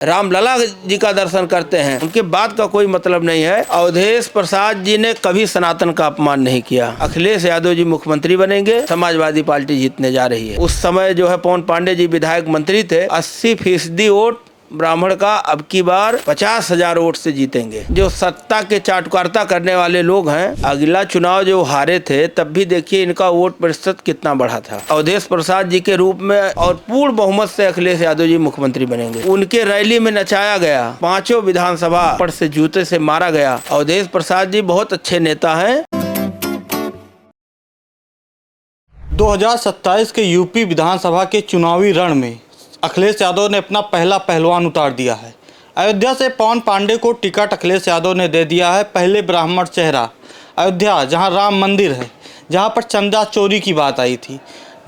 रामलला जी का दर्शन करते हैं, उनके बात का कोई मतलब नहीं है। अवधेश प्रसाद जी ने कभी सनातन का अपमान नहीं किया। अखिलेश यादव जी मुख्यमंत्री बनेंगे, समाजवादी पार्टी जीतने जा रही है। उस समय जो है पवन पांडे जी विधायक मंत्री थे। 80% वोट ब्राह्मण का अब की बार 50,000 वोट से जीतेंगे। जो सत्ता के चाटुकारिता करने वाले लोग हैं, अगला चुनाव जो हारे थे तब भी देखिए इनका वोट प्रतिशत कितना बढ़ा था। अवधेश प्रसाद जी के रूप में और पूर्ण बहुमत से अखिलेश यादव जी मुख्यमंत्री बनेंगे। उनके रैली में नचाया गया, 5 विधानसभा पर से जूते से मारा गया। अवधेश प्रसाद जी बहुत अच्छे नेता हैं। 2027 के यूपी विधानसभा के चुनावी रण में अखिलेश यादव ने अपना पहला पहलवान उतार दिया है। अयोध्या से पवन पांडे को टिकट अखिलेश यादव ने दे दिया है। पहले ब्राह्मण चेहरा, अयोध्या जहां राम मंदिर है, जहां पर चंदा चोरी की बात आई थी,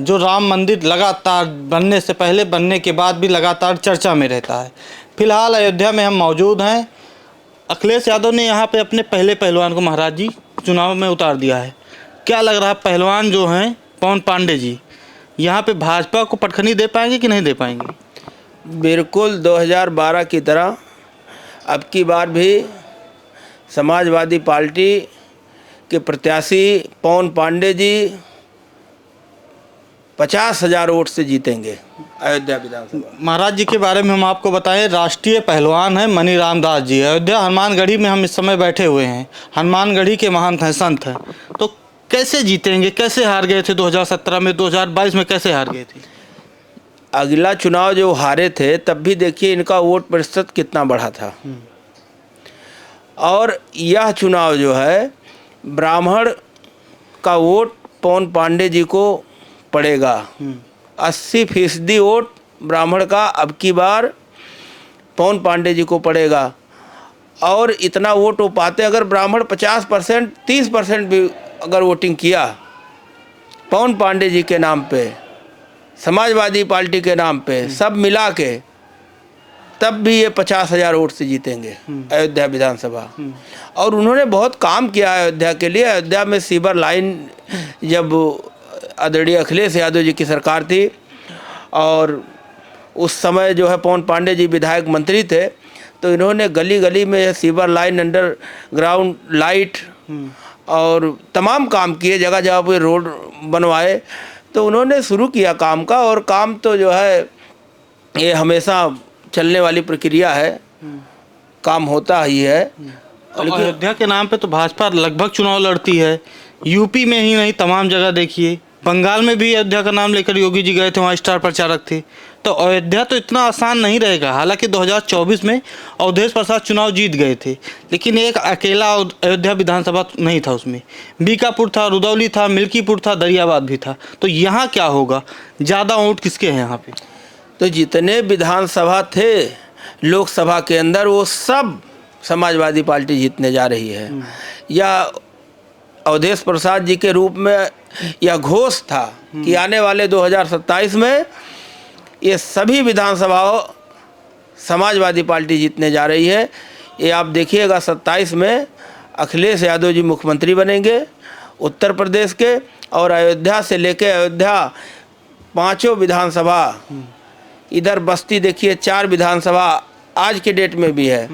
जो राम मंदिर लगातार बनने से पहले, बनने के बाद भी लगातार चर्चा में रहता है। फिलहाल अयोध्या में हम मौजूद हैं। अखिलेश यादव ने यहाँ पे अपने पहले पहलवान को महाराज जी चुनाव में उतार दिया है। क्या लग रहा है, पहलवान जो हैं पवन पांडे जी यहाँ पे भाजपा को पटखनी दे पाएंगे कि नहीं दे पाएंगे? बिल्कुल 2012 की तरह अब की बार भी समाजवादी पार्टी के प्रत्याशी पवन पांडे जी 50,000 वोट से जीतेंगे अयोध्या विधानसभा। महाराज जी के बारे में हम आपको बताएं, राष्ट्रीय पहलवान है मनी रामदास जी। अयोध्या हनुमानगढ़ी में हम इस समय बैठे हुए हैं। हनुमानगढ़ी के महंत हैं, संत हैं। तो कैसे जीतेंगे? कैसे हार गए थे 2017 में, 2022 में कैसे हार गए थे? अगला चुनाव जो हारे थे तब भी देखिए इनका वोट प्रतिशत कितना बढ़ा था। और यह चुनाव जो है ब्राह्मण का वोट पवन पांडे जी को पड़ेगा। 80% वोट ब्राह्मण का अब की बार पवन पांडे जी को पड़ेगा। और इतना वोट हो पाते अगर ब्राह्मण 50%, 30% भी अगर वोटिंग किया पवन पांडे जी के नाम पे, समाजवादी पार्टी के नाम पे, सब मिला के, तब भी ये 50,000 वोट से जीतेंगे अयोध्या विधानसभा। और उन्होंने बहुत काम किया अयोध्या के लिए। अयोध्या में सीवर लाइन जब आदरणीय अखिलेश यादव जी की सरकार थी और उस समय जो है पवन पांडे जी विधायक मंत्री थे, तो इन्होंने गली गली में सीवर लाइन, अंडरग्राउंड लाइट और तमाम काम किए, जगह जगह पे रोड बनवाए। तो उन्होंने शुरू किया काम का, और काम तो जो है ये हमेशा चलने वाली प्रक्रिया है, काम होता ही है। तो अयोध्या के नाम पे तो भाजपा लगभग चुनाव लड़ती है। यूपी में ही नहीं, तमाम जगह देखिए। बंगाल में भी अयोध्या का नाम लेकर योगी जी गए थे, वहाँ स्टार प्रचारक थे। तो अयोध्या तो इतना आसान नहीं रहेगा। हालांकि 2024 में अवधेश प्रसाद चुनाव जीत गए थे, लेकिन एक अकेला अयोध्या विधानसभा नहीं था। उसमें बीकापुर था, रुदौली था, मिल्कीपुर था, दरियाबाद भी था। तो यहाँ क्या होगा, ज़्यादा वोट किसके हैं यहाँ पे? तो जितने विधानसभा थे लोकसभा के अंदर, वो सब समाजवादी पार्टी जीतने जा रही है। या अवधेश प्रसाद जी के रूप में यह घोष था कि आने वाले 2027 में ये सभी विधानसभाओं समाजवादी पार्टी जीतने जा रही है। ये आप देखिएगा 27 में अखिलेश यादव जी मुख्यमंत्री बनेंगे उत्तर प्रदेश के। और अयोध्या से लेके अयोध्या 5 विधानसभा, इधर बस्ती देखिए 4 विधानसभा आज के डेट में भी है।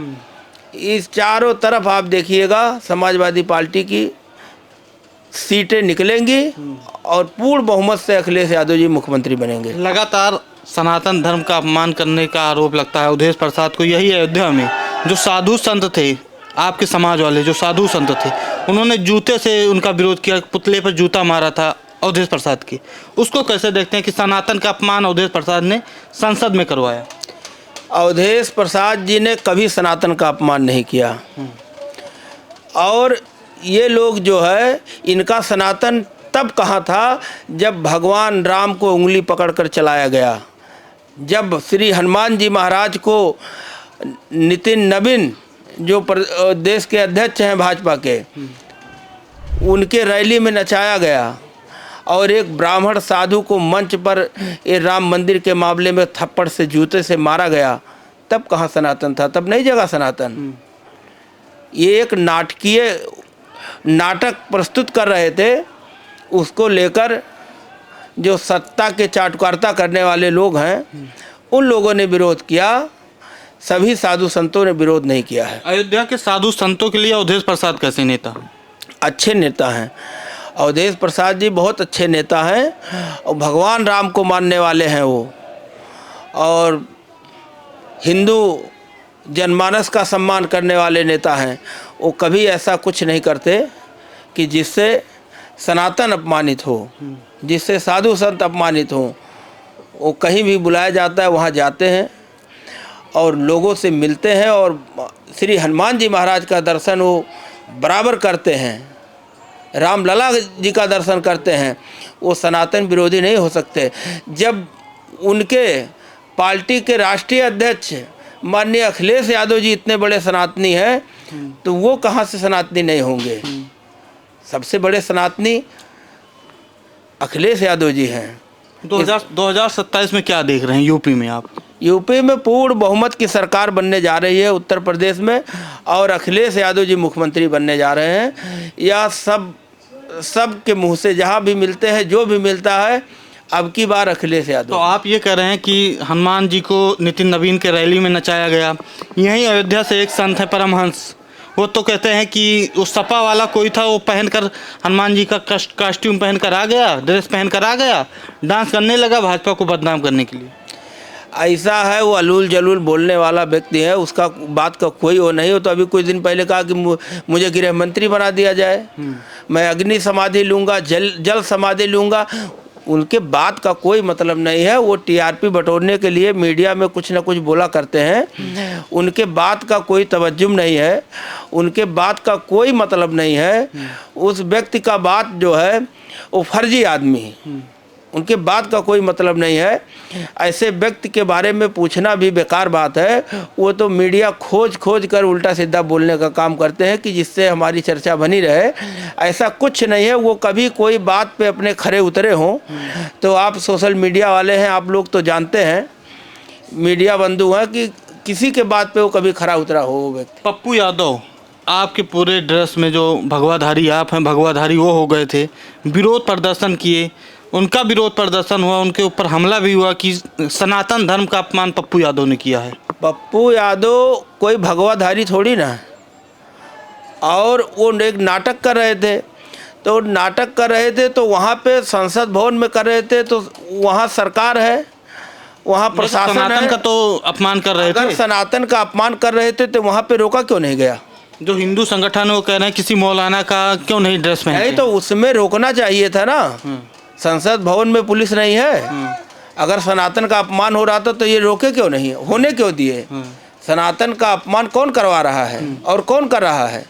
इस चारों तरफ आप देखिएगा समाजवादी पार्टी की सीटें निकलेंगी और पूर्ण बहुमत से अखिलेश यादव जी मुख्यमंत्री बनेंगे। लगातार सनातन धर्म का अपमान करने का आरोप लगता है अवधेश प्रसाद को। यही अयोध्या में जो साधु संत थे, आपके समाज वाले जो साधु संत थे, उन्होंने जूते से उनका विरोध किया, पुतले पर जूता मारा था अवधेश प्रसाद की। उसको कैसे देखते हैं कि सनातन का अपमान अवधेश प्रसाद ने संसद में करवाया? अवधेश प्रसाद जी ने कभी सनातन का अपमान नहीं किया। और ये लोग जो है, इनका सनातन तब कहाँ था जब भगवान राम को उंगली पकड़कर चलाया गया। जब श्री हनुमान जी महाराज को नितिन नवीन जो देश के अध्यक्ष हैं भाजपा के, उनके रैली में नचाया गया और एक ब्राह्मण साधु को मंच पर ये राम मंदिर के मामले में थप्पड़ से, जूते से मारा गया, तब कहाँ सनातन था? तब नहीं जगा सनातन। ये एक नाटक प्रस्तुत कर रहे थे, उसको लेकर जो सत्ता के चाटुकारिता करने वाले लोग हैं उन लोगों ने विरोध किया। सभी साधु संतों ने विरोध नहीं किया है। अयोध्या के साधु संतों के लिए अवधेश प्रसाद कैसे नेता? अच्छे नेता हैं। अवधेश प्रसाद जी बहुत अच्छे नेता हैं और भगवान राम को मानने वाले हैं वो, और हिंदू जनमानस का सम्मान करने वाले नेता हैं। वो कभी ऐसा कुछ नहीं करते कि जिससे सनातन अपमानित हो, जिससे साधु संत अपमानित हो। वो कहीं भी बुलाया जाता है वहाँ जाते हैं और लोगों से मिलते हैं, और श्री हनुमान जी महाराज का दर्शन वो बराबर करते हैं, रामलला जी का दर्शन करते हैं। वो सनातन विरोधी नहीं हो सकते। जब उनके पार्टी के राष्ट्रीय अध्यक्ष माननीय अखिलेश यादव जी इतने बड़े सनातनी हैं, तो वो कहाँ से सनातनी नहीं होंगे? सबसे बड़े सनातनी अखिलेश यादव जी हैं। 2027 में क्या देख रहे हैं यूपी में आप? यूपी में पूर्ण बहुमत की सरकार बनने जा रही है उत्तर प्रदेश में, और अखिलेश यादव जी मुख्यमंत्री बनने जा रहे हैं। यह सब के मुंह से जहां भी मिलते हैं, जो भी मिलता है, अब की बार अखिलेश यादव। तो आप ये कह रहे हैं कि हनुमान जी को नितिन नवीन के रैली में नचाया गया। यहीं अयोध्या से एक संत है परमहंस, वो तो कहते हैं कि उस सपा वाला कोई था, वो पहनकर हनुमान जी का कॉस्ट्यूम पहनकर आ गया, ड्रेस पहनकर आ गया, डांस करने लगा भाजपा को बदनाम करने के लिए। ऐसा है, वो अलूल जलूल बोलने वाला व्यक्ति है, उसका बात का कोई वो नहीं हो। तो अभी कुछ दिन पहले कहा कि मुझे गृह मंत्री बना दिया जाए, मैं अग्नि समाधि लूँगा, जल समाधि लूँगा। उनके बात का कोई मतलब नहीं है। वो टीआरपी बटोरने के लिए मीडिया में कुछ ना कुछ बोला करते हैं। उनके बात का कोई तवज्जुम नहीं है, उनके बात का कोई मतलब नहीं है। उस व्यक्ति का बात जो है वो फर्जी आदमी, उनके बात का कोई मतलब नहीं है। ऐसे व्यक्ति के बारे में पूछना भी बेकार बात है। वो तो मीडिया खोज कर उल्टा सीधा बोलने का काम करते हैं कि जिससे हमारी चर्चा बनी रहे। ऐसा कुछ नहीं है। वो कभी कोई बात पे अपने खरे उतरे हों तो आप सोशल मीडिया वाले हैं, आप लोग तो जानते हैं, मीडिया बंधु हैं, कि किसी के बात पे वो कभी खरा उतरा हो वो व्यक्ति। पप्पू यादव आपके पूरे ड्रेस में जो भगवाधारी आप हैं, भगवाधारी वो हो गए थे, विरोध प्रदर्शन किए, उनका विरोध प्रदर्शन हुआ, उनके ऊपर हमला भी हुआ कि सनातन धर्म का अपमान पप्पू यादव ने किया है। पप्पू यादव कोई भगवाधारी थोड़ी ना है। और वो एक नाटक कर रहे थे, तो नाटक कर रहे थे तो वहाँ पे संसद भवन में कर रहे थे, तो वहाँ सरकार है, वहाँ प्रशासन है। सनातन का तो अपमान कर रहे थे। अगर सनातन का अपमान कर रहे थे तो वहाँ पे रोका क्यों नहीं गया? जो हिंदू संगठन है वो कह रहे हैं किसी मौलाना का क्यों नहीं ड्रेस पहने? नहीं तो उसमें रोकना चाहिए था ना। संसद भवन में पुलिस नहीं है। अगर सनातन का अपमान हो रहा था तो ये रोके क्यों नहीं, होने क्यों दिए? सनातन का अपमान कौन करवा रहा है और कौन कर रहा है?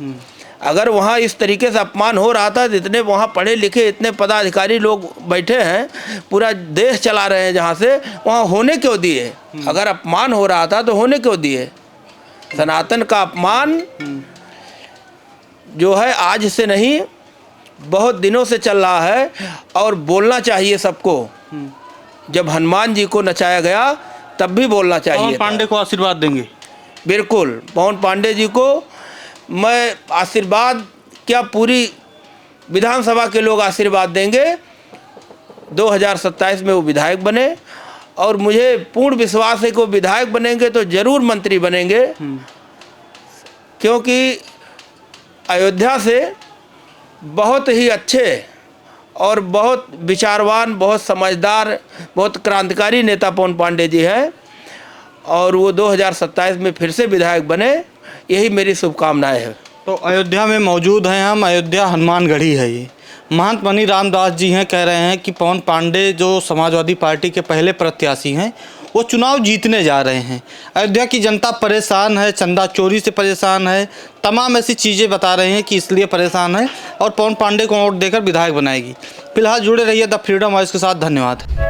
अगर वहाँ इस तरीके से अपमान हो रहा था, जितने वहाँ पढ़े लिखे इतने पदाधिकारी लोग बैठे हैं, पूरा देश चला रहे हैं जहाँ से, वहाँ होने क्यों दिए? अगर अपमान हो रहा था तो होने क्यों दिए? सनातन का अपमान जो है आज से नहीं, बहुत दिनों से चल रहा है, और बोलना चाहिए सबको। जब हनुमान जी को नचाया गया तब भी बोलना चाहिए। पवन पांडे को आशीर्वाद देंगे? बिल्कुल, पवन पांडे जी को मैं आशीर्वाद क्या, पूरी विधानसभा के लोग आशीर्वाद देंगे। 2027 में वो विधायक बने, और मुझे पूर्ण विश्वास है कि वो विधायक बनेंगे तो ज़रूर मंत्री बनेंगे, क्योंकि अयोध्या से बहुत ही अच्छे और बहुत विचारवान, बहुत समझदार, बहुत क्रांतिकारी नेता पवन पांडे जी हैं, और वो 2027 में फिर से विधायक बने, यही मेरी शुभकामनाएं है। तो अयोध्या में मौजूद हैं हम, अयोध्या हनुमानगढ़ी है ये। महंत मनी रामदास जी हैं, कह रहे हैं कि पवन पांडे जो समाजवादी पार्टी के पहले प्रत्याशी हैं, वो चुनाव जीतने जा रहे हैं। अयोध्या की जनता परेशान है, चंदा चोरी से परेशान है, तमाम ऐसी चीज़ें बता रहे हैं कि इसलिए परेशान है, और पवन पांडे को वोट देकर विधायक बनाएगी। फिलहाल जुड़े रहिए द फ्रीडम वॉइस के साथ। धन्यवाद।